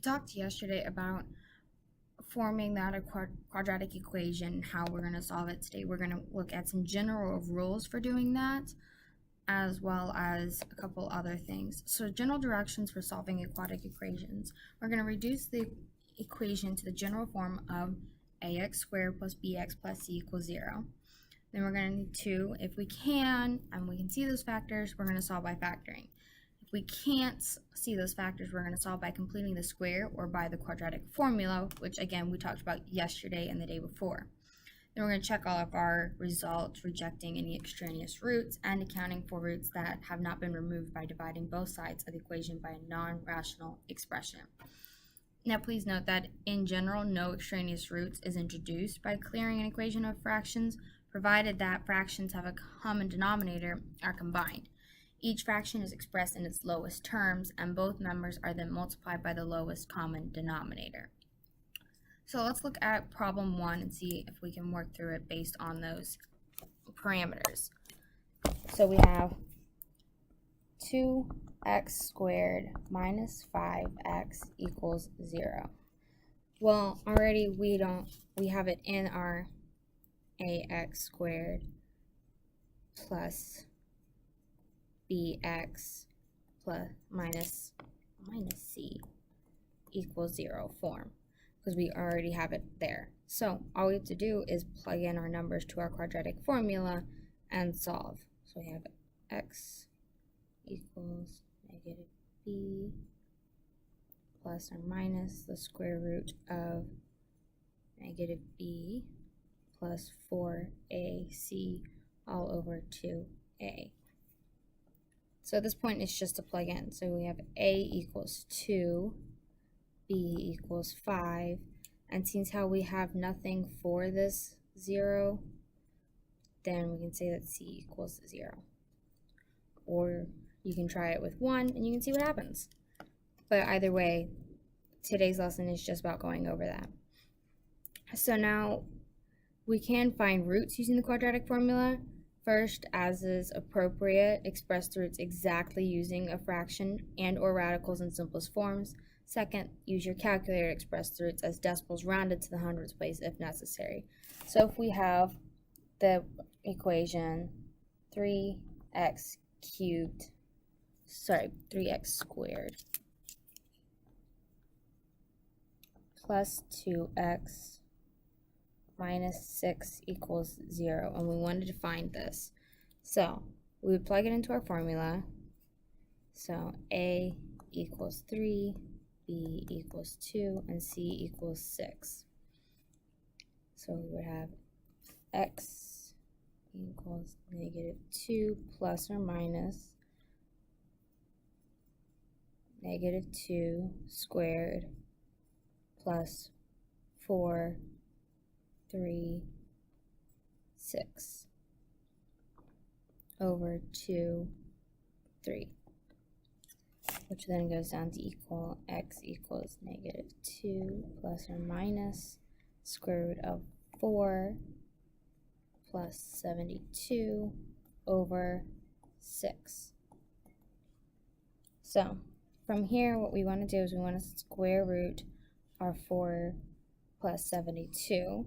talked yesterday about forming that quadratic equation, how we're going to solve it today. We're going to look at some general rules for doing that, as well as a couple other things. So general directions for solving quadratic equations. We're going to reduce the equation to the general form of ax squared plus bx plus c equals 0. Then we're going to need to, if we can, and we can see those factors, we're going to solve by factoring. If we can't see those factors, we're going to solve by completing the square or by the quadratic formula, which again we talked about yesterday and the day before. Then we're going to check all of our results, rejecting any extraneous roots and accounting for roots that have not been removed by dividing both sides of the equation by a non-rational expression. Now please note that in general, no extraneous roots is introduced by clearing an equation of fractions, provided that fractions have a common denominator are combined. Each fraction is expressed in its lowest terms, and both members are then multiplied by the lowest common denominator. So let's look at problem 1 and see if we can work through it based on those parameters. So we have 2x squared minus 5x equals 0. Well, already we have it in our ax squared plus bx plus minus c equals 0 form, because we already have it there. So all we have to do is plug in our numbers to our quadratic formula and solve. So we have x equals negative b plus or minus the square root of negative b plus 4ac all over 2a. So at this point it's just to plug in. So we have a equals 2, b equals 5, and since how we have nothing for this 0, then we can say that c equals 0. Or you can try it with 1 and you can see what happens. But either way, today's lesson is just about going over that. So now we can find roots using the quadratic formula. First, as is appropriate, express the roots exactly using a fraction and or radicals in simplest forms. Second, use your calculator to express the roots as decimals rounded to the hundredths place if necessary. So if we have the equation 3x squared plus 2x minus 6 equals 0, and we wanted to find this. So we would plug it into our formula. So a equals 3, b equals 2, and c equals 6. So we would have x equals negative 2 plus or minus negative 2 squared plus 4, 3, 6 over 2, 3, which then goes down to equal x equals negative 2 plus or minus square root of 4 plus 72 over 6. So from here, what we want to do is we want to square root our 4 plus 72,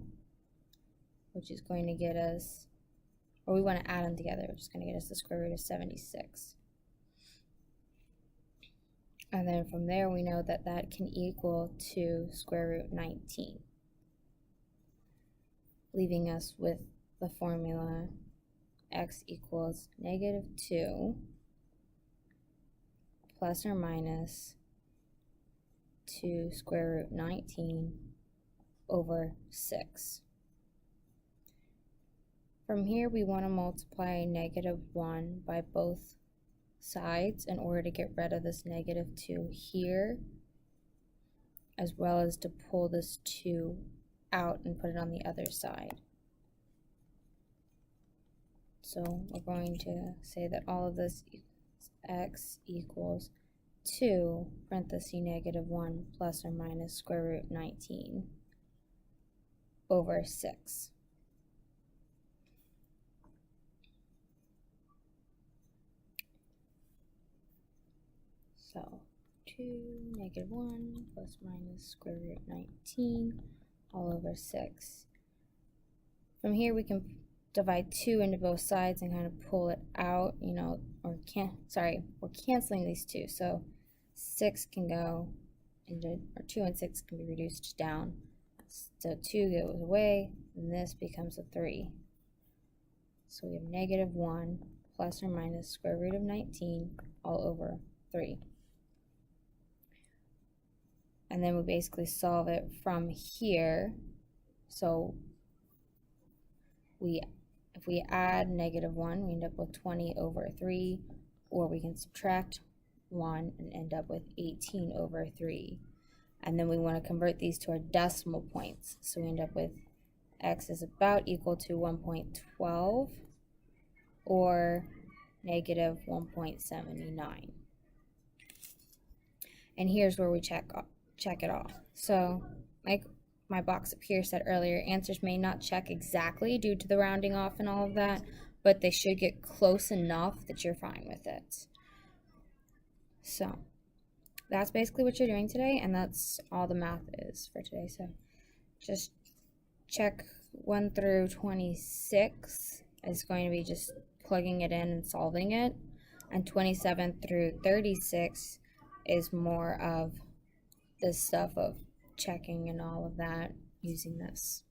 which is going to get us, or we want to add them together, which is going to get us the square root of 76. And then from there, we know that that can equal to square root 19, leaving us with the formula x equals negative 2 plus or minus 2 square root 19 over 6. From here, we want to multiply negative 1 by both sides in order to get rid of this negative 2 here, as well as to pull this 2 out and put it on the other side. So we're going to say that all of this x equals 2 parenthesis negative 1 plus or minus square root 19 over 6. So 2, negative 1 plus minus square root 19 all over 6. From here we can divide 2 into both sides and kind of pull it out, you know, or we're canceling these two, so 6 can go into, or 2 and 6 can be reduced down. So 2 goes away, and this becomes a 3. So we have negative 1 plus or minus square root of 19 all over 3. And then we basically solve it from here. So if we add negative 1, we end up with 20 over 3, or we can subtract 1 and end up with 18 over 3. And then we want to convert these to our decimal points. So we end up with x is about equal to 1.12 or negative 1.79. And here's where we check it off. So like my box up here said earlier, answers may not check exactly due to the rounding off and all of that, but they should get close enough that you're fine with it. So that's basically what you're doing today, and that's all the math is for today. So just check 1 through 26 is going to be just plugging it in and solving it, and 27 through 36 is more of this stuff of checking and all of that using this.